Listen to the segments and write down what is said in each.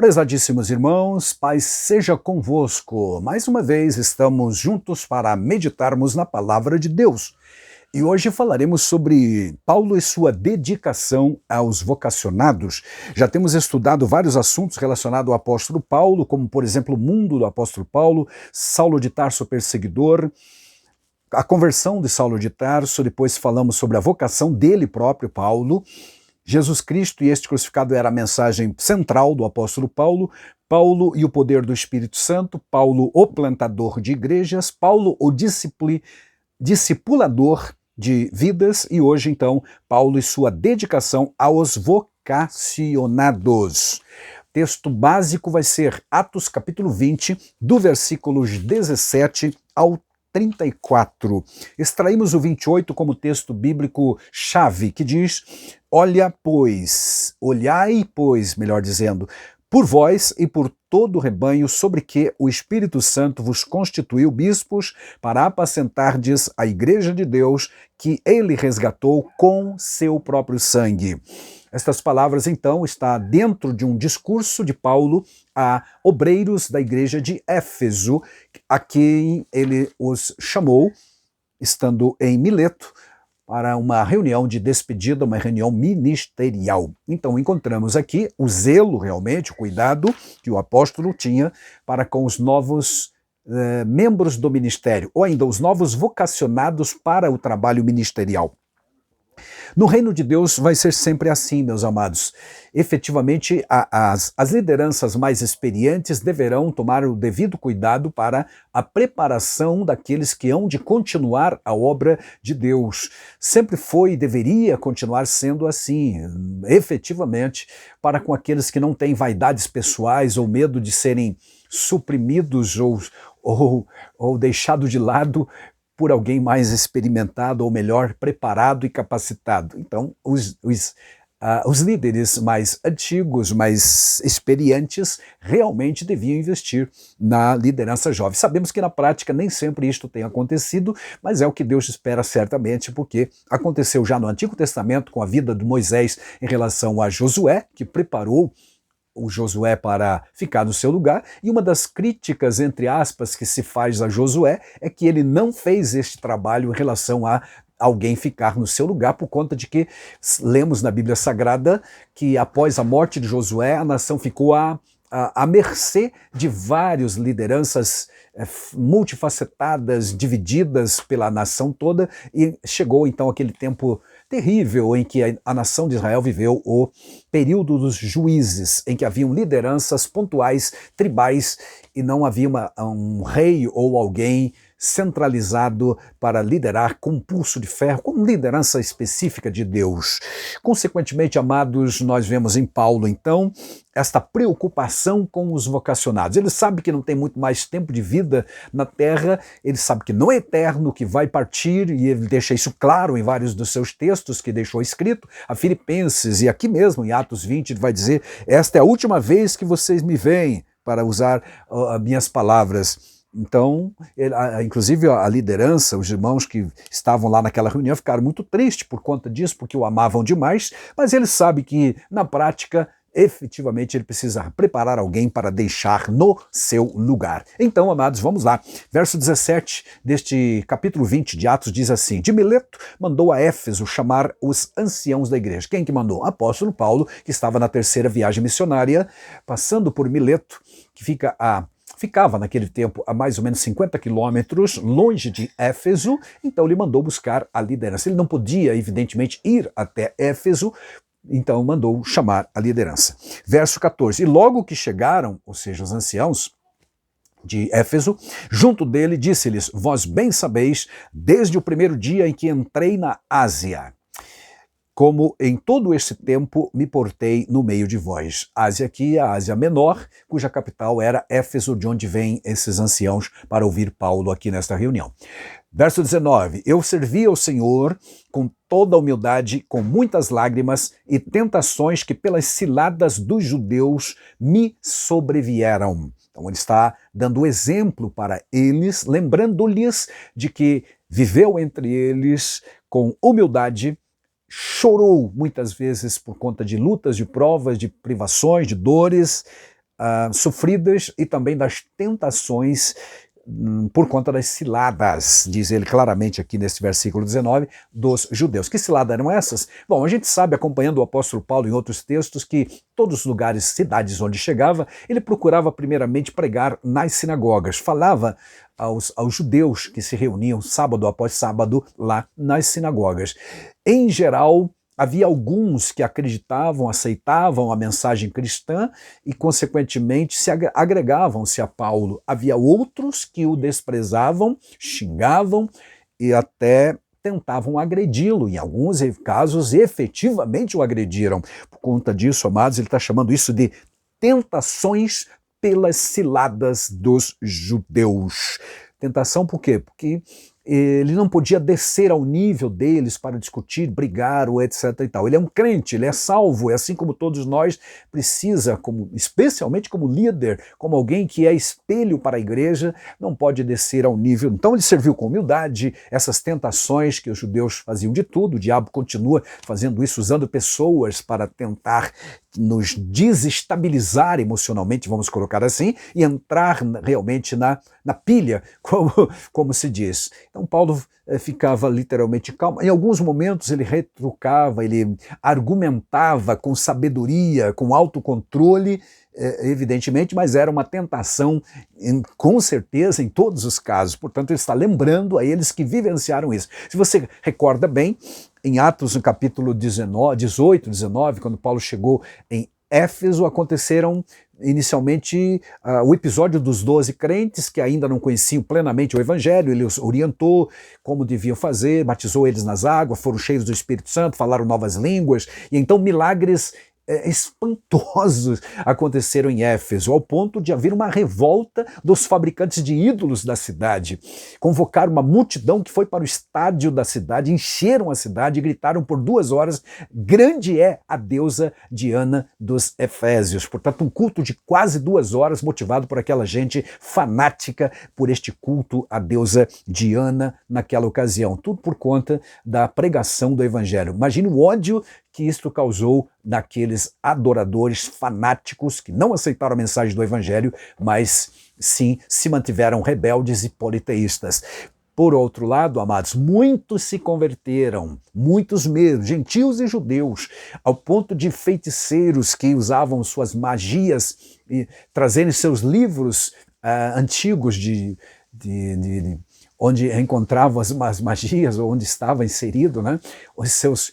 Prezadíssimos irmãos, paz seja convosco. Mais uma vez estamos juntos para meditarmos na palavra de Deus. E hoje falaremos sobre Paulo e sua dedicação aos vocacionados. Já temos estudado vários assuntos relacionados ao apóstolo Paulo, como por exemplo o mundo do apóstolo Paulo, Saulo de Tarso perseguidor, a conversão de Saulo de Tarso, depois falamos sobre a vocação dele próprio, Paulo. Jesus Cristo e este crucificado era a mensagem central do apóstolo Paulo, Paulo e o poder do Espírito Santo, Paulo o plantador de igrejas, Paulo o discipulador de vidas e hoje então Paulo e sua dedicação aos vocacionados. Texto básico vai ser Atos capítulo 20, do versículos 17 ao 34. Extraímos o 28 como texto bíblico chave, que diz: olhai, pois, melhor dizendo, por vós e por todo o rebanho sobre que o Espírito Santo vos constituiu bispos para apacentardes a igreja de Deus que ele resgatou com seu próprio sangue. Estas palavras, então, está dentro de um discurso de Paulo a obreiros da igreja de Éfeso, a quem ele os chamou, estando em Mileto, para uma reunião de despedida, uma reunião ministerial. Então encontramos aqui o zelo, realmente, o cuidado que o apóstolo tinha para com os novos membros do ministério, ou ainda os novos vocacionados para o trabalho ministerial. No reino de Deus vai ser sempre assim, meus amados. Efetivamente, as lideranças mais experientes deverão tomar o devido cuidado para a preparação daqueles que hão de continuar a obra de Deus. Sempre foi e deveria continuar sendo assim, efetivamente, para com aqueles que não têm vaidades pessoais ou medo de serem suprimidos ou deixados de lado por alguém mais experimentado ou melhor preparado e capacitado. Então, os líderes mais antigos, mais experientes, realmente deviam investir na liderança jovem. Sabemos que na prática nem sempre isto tem acontecido, mas é o que Deus espera certamente, porque aconteceu já no Antigo Testamento com a vida de Moisés em relação a Josué, que preparou o Josué para ficar no seu lugar, e uma das críticas, entre aspas, que se faz a Josué é que ele não fez este trabalho em relação a alguém ficar no seu lugar, por conta de que lemos na Bíblia Sagrada que após a morte de Josué, a nação ficou à mercê de várias lideranças multifacetadas, divididas pela nação toda, e chegou então aquele tempo terrível em que a nação de Israel viveu o período dos juízes, em que haviam lideranças pontuais, tribais, e não havia um rei ou alguém centralizado para liderar com pulso de ferro, com liderança específica de Deus. Consequentemente, amados, nós vemos em Paulo, então, esta preocupação com os vocacionados. Ele sabe que não tem muito mais tempo de vida na terra, ele sabe que não é eterno, que vai partir, e ele deixa isso claro em vários dos seus textos que deixou escrito, a Filipenses, e aqui mesmo em Atos 20, ele vai dizer: esta é a última vez que vocês me veem, para usar minhas palavras. Então, inclusive a liderança, os irmãos que estavam lá naquela reunião ficaram muito tristes por conta disso, porque o amavam demais, mas ele sabe que, na prática, efetivamente ele precisa preparar alguém para deixar no seu lugar. Então, amados, vamos lá. Verso 17 deste capítulo 20 de Atos diz assim: de Mileto mandou a Éfeso chamar os anciãos da igreja. Quem que mandou? Apóstolo Paulo, que estava na terceira viagem missionária, passando por Mileto, que ficava naquele tempo a mais ou menos 50 quilômetros longe de Éfeso, então ele mandou buscar a liderança. Ele não podia, evidentemente, ir até Éfeso, então mandou chamar a liderança. Verso 14, e logo que chegaram, ou seja, os anciãos de Éfeso, junto dele disse-lhes: vós bem sabeis, desde o primeiro dia em que entrei na Ásia, como em todo esse tempo me portei no meio de vós. Ásia aqui, a Ásia Menor, cuja capital era Éfeso, de onde vêm esses anciãos para ouvir Paulo aqui nesta reunião. Verso 19, eu servi ao Senhor com toda a humildade, com muitas lágrimas e tentações que pelas ciladas dos judeus me sobrevieram. Então ele está dando exemplo para eles, lembrando-lhes de que viveu entre eles com humildade, chorou muitas vezes por conta de lutas, de provas, de privações, de dores, sofridas e também das tentações por conta das ciladas, diz ele claramente aqui nesse versículo 19, dos judeus. Que ciladas eram essas? Bom, a gente sabe, acompanhando o apóstolo Paulo em outros textos, que todos os lugares, cidades onde chegava, ele procurava primeiramente pregar nas sinagogas, falava aos judeus que se reuniam sábado após sábado lá nas sinagogas. Em geral, havia alguns que acreditavam, aceitavam a mensagem cristã e, consequentemente, se agregavam-se a Paulo. Havia outros que o desprezavam, xingavam e até tentavam agredi-lo. Em alguns casos, efetivamente o agrediram. Por conta disso, amados, ele está chamando isso de tentações pelas ciladas dos judeus. Tentação por quê? Porque ele não podia descer ao nível deles para discutir, brigar ou etc. e tal. Ele é um crente, ele é salvo, é assim como todos nós, precisa, especialmente como líder, como alguém que é espelho para a igreja, não pode descer ao nível. Então ele serviu com humildade essas tentações que os judeus faziam de tudo, o diabo continua fazendo isso, usando pessoas para tentar nos desestabilizar emocionalmente, vamos colocar assim, e entrar realmente na pilha, como se diz. Então Paulo ficava literalmente calmo. Em alguns momentos ele retrucava, ele argumentava com sabedoria, com autocontrole, evidentemente, mas era uma tentação, com certeza, em todos os casos. Portanto, ele está lembrando a eles que vivenciaram isso. Se você recorda bem, em Atos, no capítulo 18, 19, quando Paulo chegou em Éfeso, aconteceram inicialmente o episódio dos 12 crentes que ainda não conheciam plenamente o Evangelho. Ele os orientou como deviam fazer, batizou eles nas águas, foram cheios do Espírito Santo, falaram novas línguas, e então milagres espantosos aconteceram em Éfeso, ao ponto de haver uma revolta dos fabricantes de ídolos da cidade. Convocaram uma multidão que foi para o estádio da cidade, encheram a cidade e gritaram por 2 horas: grande é a deusa Diana dos Efésios. Portanto, um culto de quase 2 horas, motivado por aquela gente fanática por este culto à deusa Diana naquela ocasião. Tudo por conta da pregação do Evangelho. Imagine o ódio que isto causou naqueles adoradores fanáticos que não aceitaram a mensagem do Evangelho, mas sim se mantiveram rebeldes e politeístas. Por outro lado, amados, muitos se converteram, muitos mesmo, gentios e judeus, ao ponto de feiticeiros que usavam suas magias e trazerem seus livros antigos onde encontravam as magias, ou onde estava inserido, né, os seus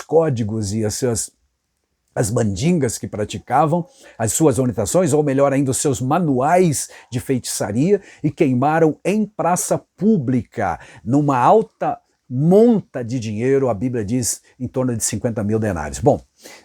códigos e as mandingas que praticavam, as suas orientações, ou melhor ainda, os seus manuais de feitiçaria, e queimaram em praça pública, numa alta monta de dinheiro, a Bíblia diz em torno de 50 mil denários. Bom,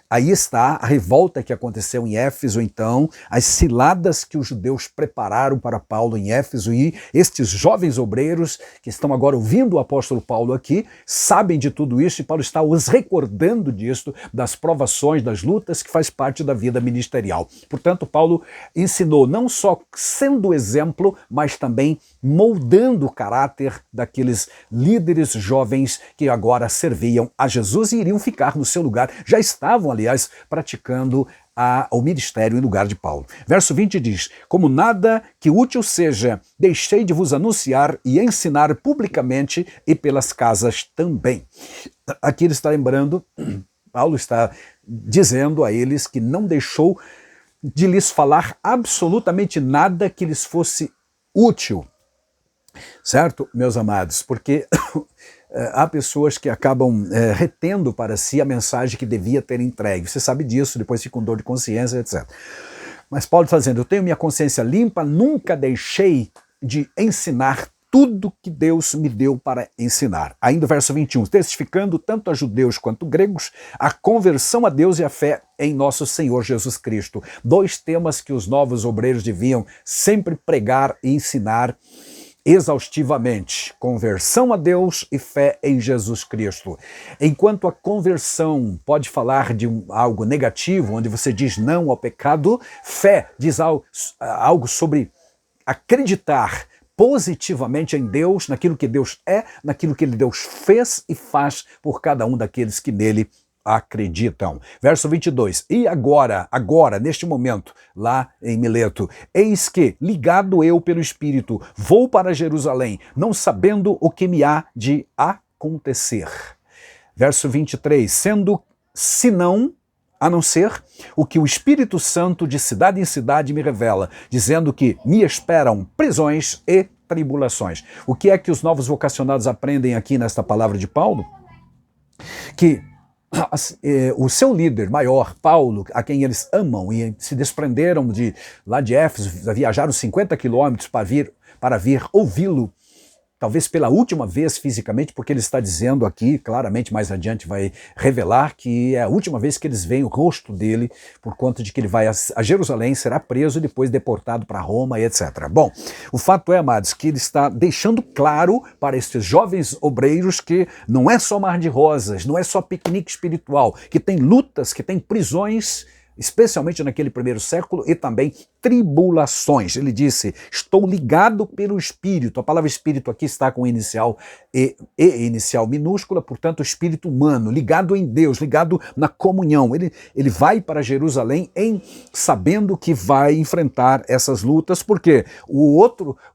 aí está a revolta que aconteceu em Éfeso, então, as ciladas que os judeus prepararam para Paulo em Éfeso, e estes jovens obreiros que estão agora ouvindo o apóstolo Paulo aqui, sabem de tudo isso, e Paulo está os recordando disso, das provações, das lutas que faz parte da vida ministerial. Portanto, Paulo ensinou não só sendo exemplo, mas também moldando o caráter daqueles líderes jovens que agora serviam a Jesus e iriam ficar no seu lugar. Já estavam, aliás, praticando o ministério em lugar de Paulo. Verso 20 diz: como nada que útil seja, deixei de vos anunciar e ensinar publicamente e pelas casas também. Aqui ele está lembrando, Paulo está dizendo a eles que não deixou de lhes falar absolutamente nada que lhes fosse útil. Certo, meus amados? Porque há pessoas que acabam retendo para si a mensagem que devia ter entregue. Você sabe disso, depois fica com dor de consciência, etc. Mas Paulo está dizendo: eu tenho minha consciência limpa, nunca deixei de ensinar tudo que Deus me deu para ensinar. Ainda o verso 21, testificando tanto a judeus quanto gregos a conversão a Deus e a fé em nosso Senhor Jesus Cristo. 2 temas que os novos obreiros deviam sempre pregar e ensinar exaustivamente: conversão a Deus e fé em Jesus Cristo. Enquanto a conversão pode falar de algo negativo, onde você diz não ao pecado, fé diz algo sobre acreditar positivamente em Deus, naquilo que Deus é, naquilo que Deus fez e faz por cada um daqueles que nele acreditam. Verso 22, e agora, neste momento, lá em Mileto, eis que, ligado eu pelo Espírito, vou para Jerusalém, não sabendo o que me há de acontecer. Verso 23, sendo, senão, a não ser o que o Espírito Santo de cidade em cidade me revela, dizendo que me esperam prisões e tribulações. O que é que os novos vocacionados aprendem aqui nesta palavra de Paulo? Que o seu líder maior, Paulo, a quem eles amam e se desprenderam lá de Éfeso, viajaram 50 quilômetros para vir ouvi-lo, talvez pela última vez fisicamente, porque ele está dizendo aqui, claramente mais adiante vai revelar que é a última vez que eles veem o rosto dele, por conta de que ele vai a Jerusalém, será preso e depois deportado para Roma e etc. Bom, o fato é, amados, que ele está deixando claro para estes jovens obreiros que não é só mar de rosas, não é só piquenique espiritual, que tem lutas, que tem prisões, especialmente naquele primeiro século, e também tribulações. Ele disse, estou ligado pelo Espírito. A palavra Espírito aqui está com inicial e inicial minúscula, portanto, Espírito humano, ligado em Deus, ligado na comunhão. Ele vai para Jerusalém sabendo que vai enfrentar essas lutas, porque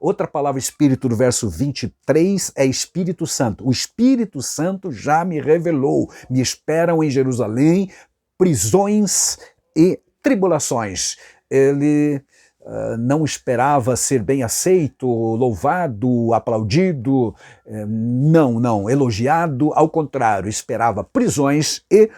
outra palavra Espírito do verso 23 é Espírito Santo. O Espírito Santo já me revelou, me esperam em Jerusalém prisões e tribulações. Ele não esperava ser bem aceito, louvado, aplaudido, não, elogiado, ao contrário, esperava prisões e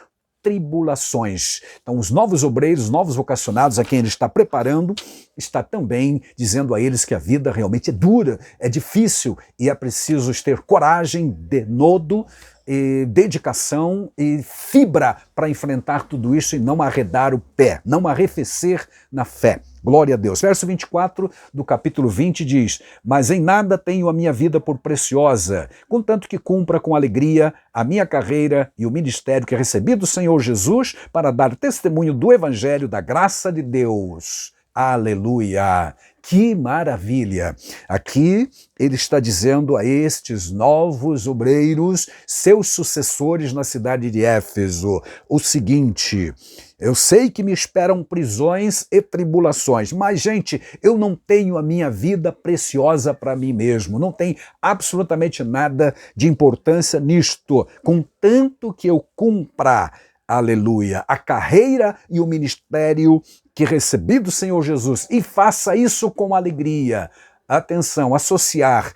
tribulações. Então, os novos obreiros, os novos vocacionados a quem ele está preparando, está também dizendo a eles que a vida realmente é dura, é difícil e é preciso ter coragem, denodo, e dedicação e fibra para enfrentar tudo isso e não arredar o pé, não arrefecer na fé. Glória a Deus. Verso 24 do capítulo 20 diz, mas em nada tenho a minha vida por preciosa, contanto que cumpra com alegria a minha carreira e o ministério que recebi do Senhor Jesus para dar testemunho do Evangelho da graça de Deus. Aleluia! Que maravilha! Aqui ele está dizendo a estes novos obreiros, seus sucessores na cidade de Éfeso, o seguinte, eu sei que me esperam prisões e tribulações, mas, gente, eu não tenho a minha vida preciosa para mim mesmo, não tem absolutamente nada de importância nisto, contanto que eu cumpra, aleluia, a carreira e o ministério que recebi do Senhor Jesus e faça isso com alegria. Atenção, associar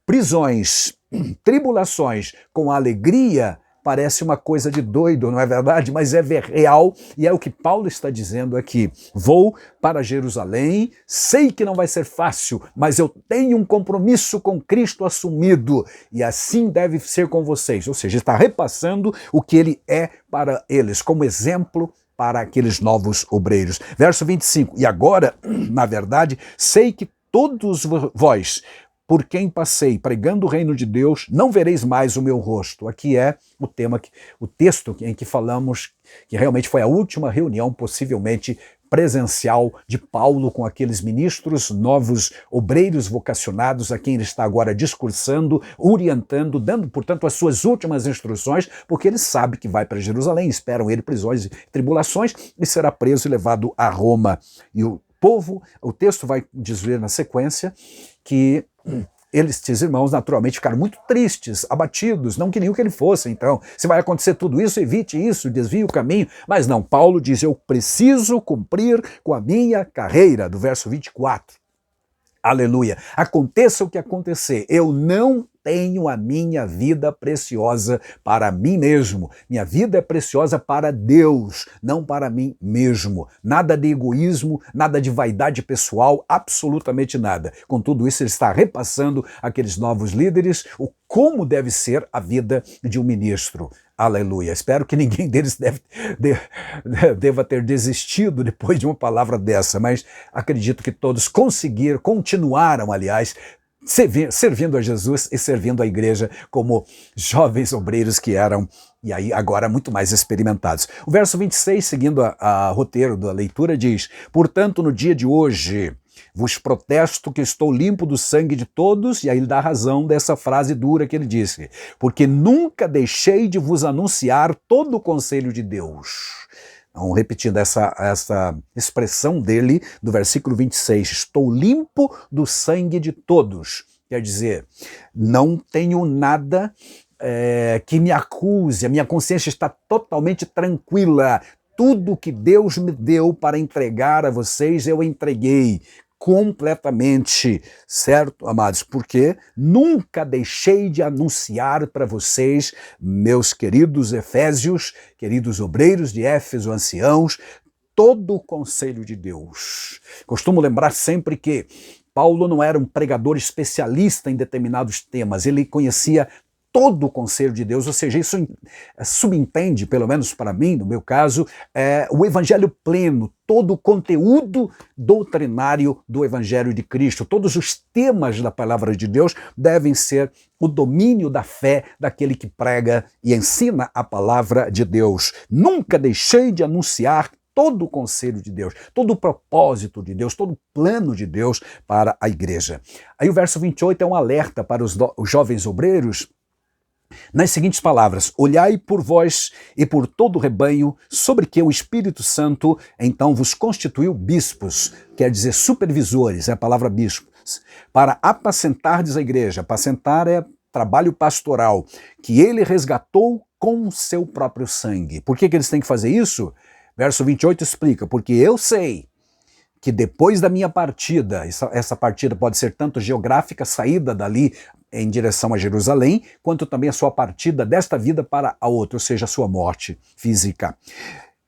prisões, tribulações com alegria parece uma coisa de doido, não é verdade? Mas é real e é o que Paulo está dizendo aqui. Vou para Jerusalém, sei que não vai ser fácil, mas eu tenho um compromisso com Cristo assumido e assim deve ser com vocês. Ou seja, está repassando o que ele é para eles, como exemplo para aqueles novos obreiros. Verso 25, e agora, na verdade, sei que todos vós, por quem passei pregando o reino de Deus, não vereis mais o meu rosto. Aqui é o texto em que falamos que realmente foi a última reunião, possivelmente presencial, de Paulo com aqueles ministros, novos obreiros vocacionados a quem ele está agora discursando, orientando, dando, portanto, as suas últimas instruções, porque ele sabe que vai para Jerusalém, esperam ele prisões e tribulações e será preso e levado a Roma. E o texto vai dizer na sequência que estes irmãos naturalmente ficaram muito tristes, abatidos, não queriam que ele fosse. Então, se vai acontecer tudo isso, evite isso, desvie o caminho. Mas não, Paulo diz, eu preciso cumprir com a minha carreira, do verso 24. Aleluia. Aconteça o que acontecer, eu não tenho a minha vida preciosa para mim mesmo. Minha vida é preciosa para Deus, não para mim mesmo. Nada de egoísmo, nada de vaidade pessoal, absolutamente nada. Com tudo isso, ele está repassando àqueles novos líderes como deve ser a vida de um ministro. Aleluia. Espero que ninguém deles deva ter desistido depois de uma palavra dessa, mas acredito que todos continuaram, aliás, servindo a Jesus e servindo a igreja como jovens obreiros que eram, e aí agora muito mais experimentados. O verso 26, seguindo a roteiro da leitura, diz, portanto, no dia de hoje, Vos protesto que estou limpo do sangue de todos, e aí ele dá razão dessa frase dura que ele disse, porque nunca deixei de vos anunciar todo o conselho de Deus. Então, repetindo essa expressão dele, do versículo 26, estou limpo do sangue de todos. Quer dizer, não tenho nada que me acuse, a minha consciência está totalmente tranquila. Tudo que Deus me deu para entregar a vocês, eu entreguei completamente, certo, amados? Porque nunca deixei de anunciar para vocês, meus queridos efésios, queridos obreiros de Éfeso, anciãos, todo o conselho de Deus. Costumo lembrar sempre que Paulo não era um pregador especialista em determinados temas, ele conhecia todo o conselho de Deus, ou seja, isso subentende, pelo menos para mim, no meu caso, o evangelho pleno, todo o conteúdo doutrinário do evangelho de Cristo, todos os temas da palavra de Deus devem ser o domínio da fé daquele que prega e ensina a palavra de Deus. Nunca deixei de anunciar todo o conselho de Deus, todo o propósito de Deus, todo o plano de Deus para a igreja. Aí o verso 28 é um alerta para os jovens obreiros, nas seguintes palavras: olhai por vós e por todo o rebanho, sobre que o Espírito Santo então vos constituiu bispos, quer dizer supervisores, é a palavra bispos, para apacentardes a igreja. Apacentar é trabalho pastoral, que ele resgatou com o seu próprio sangue. Por que eles têm que fazer isso? Verso 28 explica, porque eu sei que depois da minha partida, essa partida pode ser tanto geográfica, saída dali em direção a Jerusalém, quanto também a sua partida desta vida para a outra, ou seja, a sua morte física.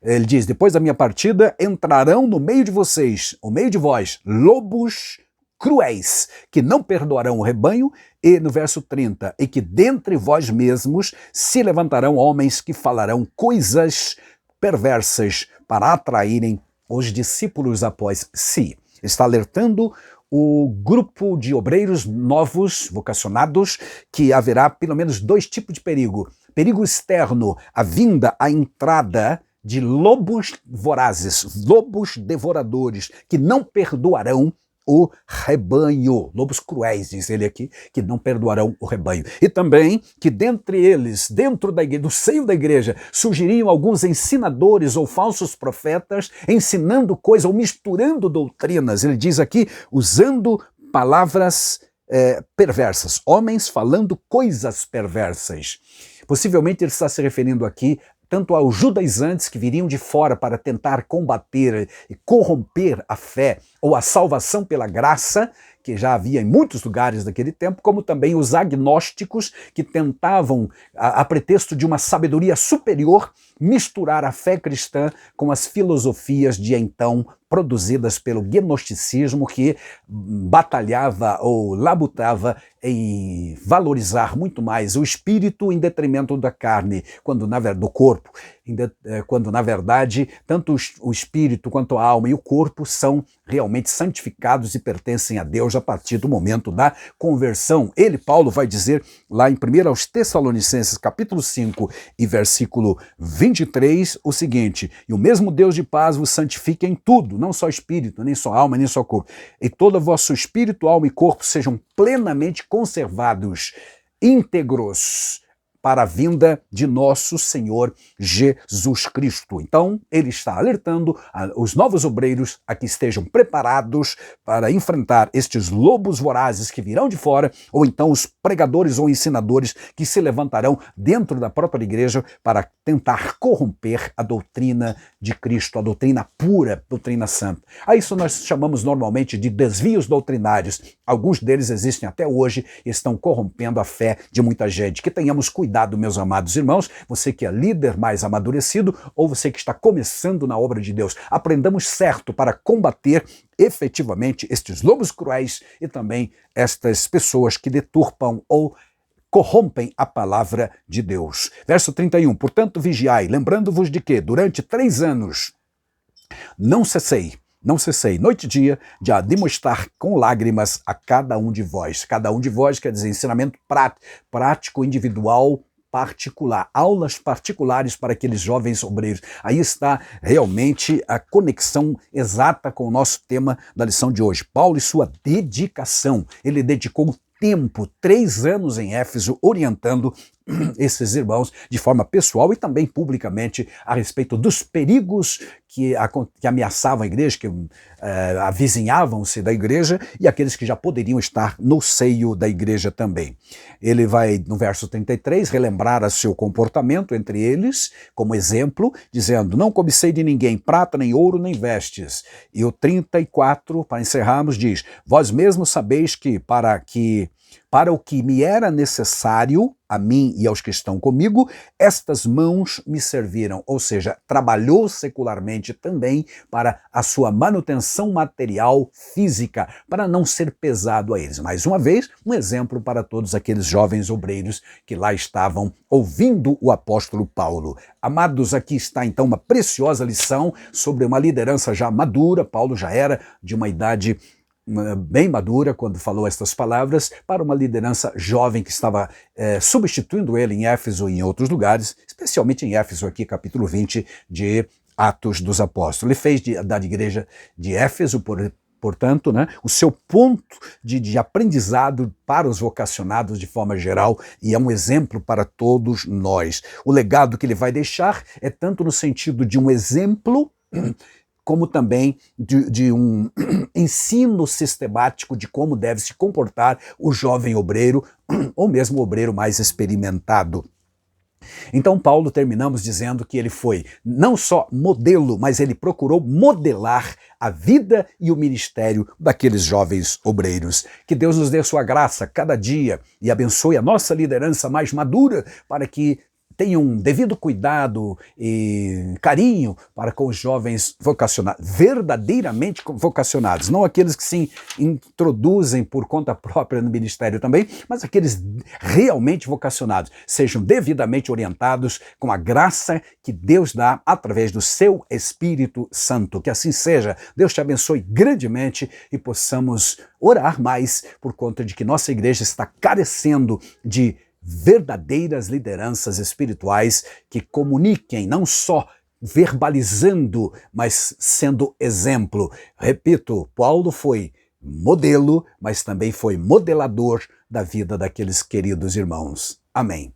Ele diz, depois da minha partida, entrarão no meio de vocês, no meio de vós, lobos cruéis, que não perdoarão o rebanho, e no verso 30, e que dentre vós mesmos se levantarão homens que falarão coisas perversas para atraírem os discípulos após si. Está alertando o grupo de obreiros novos, vocacionados, que haverá pelo menos dois tipos de perigo. Perigo externo, a vinda, a entrada de lobos vorazes, lobos devoradores, que não perdoarão o rebanho. Lobos cruéis, diz ele aqui, que não perdoarão o rebanho. E também que dentre eles, dentro da igreja, do seio da igreja, surgiriam alguns ensinadores ou falsos profetas ensinando coisas ou misturando doutrinas. Ele diz aqui, usando palavras perversas, homens falando coisas perversas. Possivelmente ele está se referindo aqui tanto aos judaizantes que viriam de fora para tentar combater e corromper a fé ou a salvação pela graça, que já havia em muitos lugares daquele tempo, como também os agnósticos que tentavam, a pretexto de uma sabedoria superior, misturar a fé cristã com as filosofias de então produzidas pelo gnosticismo, que batalhava ou labutava em valorizar muito mais o espírito em detrimento da carne, do corpo, quando na verdade tanto o espírito quanto a alma e o corpo são realmente santificados e pertencem a Deus a partir do momento da conversão. Paulo, vai dizer lá em 1 aos Tessalonicenses, capítulo 5 e versículo 23, o seguinte: e o mesmo Deus de paz vos santifique em tudo, não só espírito, nem só alma, nem só corpo, e todo o vosso espírito, alma e corpo sejam plenamente conservados, íntegros, para a vinda de nosso Senhor Jesus Cristo. Então, ele está alertando os novos obreiros a que estejam preparados para enfrentar estes lobos vorazes que virão de fora, ou então os pregadores ou ensinadores que se levantarão dentro da própria igreja para tentar corromper a doutrina de Cristo, a doutrina pura, doutrina santa. A isso nós chamamos normalmente de desvios doutrinários. Alguns deles existem até hoje e estão corrompendo a fé de muita gente. Que tenhamos cuidado, meus amados irmãos, você que é líder mais amadurecido ou você que está começando na obra de Deus. Aprendamos certo para combater efetivamente estes lobos cruéis e também estas pessoas que deturpam ou corrompem a palavra de Deus. Verso 31, portanto vigiai, lembrando-vos de que durante 3 anos não cessei, noite e dia, de admoestar com lágrimas a cada um de vós. Cada um de vós quer dizer ensinamento prático, individual, particular, aulas particulares para aqueles jovens obreiros. Aí está realmente a conexão exata com o nosso tema da lição de hoje. Paulo e sua dedicação. Ele dedicou tempo, 3 anos em Éfeso, orientando esses irmãos de forma pessoal e também publicamente a respeito dos perigos que ameaçavam a igreja, que avizinhavam-se da igreja e aqueles que já poderiam estar no seio da igreja também. Ele vai, no verso 33, relembrar o seu comportamento entre eles, como exemplo, dizendo: não cobicei de ninguém prata, nem ouro, nem vestes. E o 34, para encerrarmos, diz: vós mesmos sabeis que para o que me era necessário, a mim e aos que estão comigo, estas mãos me serviram. Ou seja, trabalhou secularmente também para a sua manutenção material física, para não ser pesado a eles. Mais uma vez, um exemplo para todos aqueles jovens obreiros que lá estavam ouvindo o apóstolo Paulo. Amados, aqui está então uma preciosa lição sobre uma liderança já madura. Paulo já era de uma idade bem madura quando falou estas palavras, para uma liderança jovem que estava substituindo ele em Éfeso e em outros lugares, especialmente em Éfeso, aqui capítulo 20 de Atos dos Apóstolos. Ele fez da igreja de Éfeso, portanto, o seu ponto de aprendizado para os vocacionados de forma geral, e é um exemplo para todos nós. O legado que ele vai deixar é tanto no sentido de um exemplo, como também de um ensino sistemático de como deve se comportar o jovem obreiro, ou mesmo o obreiro mais experimentado. Então Paulo terminamos dizendo que ele foi não só modelo, mas ele procurou modelar a vida e o ministério daqueles jovens obreiros. Que Deus nos dê sua graça cada dia e abençoe a nossa liderança mais madura para que tenham um devido cuidado e carinho para com os jovens vocacionados, verdadeiramente vocacionados, não aqueles que se introduzem por conta própria no ministério também, mas aqueles realmente vocacionados, sejam devidamente orientados com a graça que Deus dá através do seu Espírito Santo. Que assim seja. Deus te abençoe grandemente e possamos orar mais por conta de que nossa igreja está carecendo de verdadeiras lideranças espirituais que comuniquem, não só verbalizando, mas sendo exemplo. Repito, Paulo foi modelo, mas também foi modelador da vida daqueles queridos irmãos. Amém.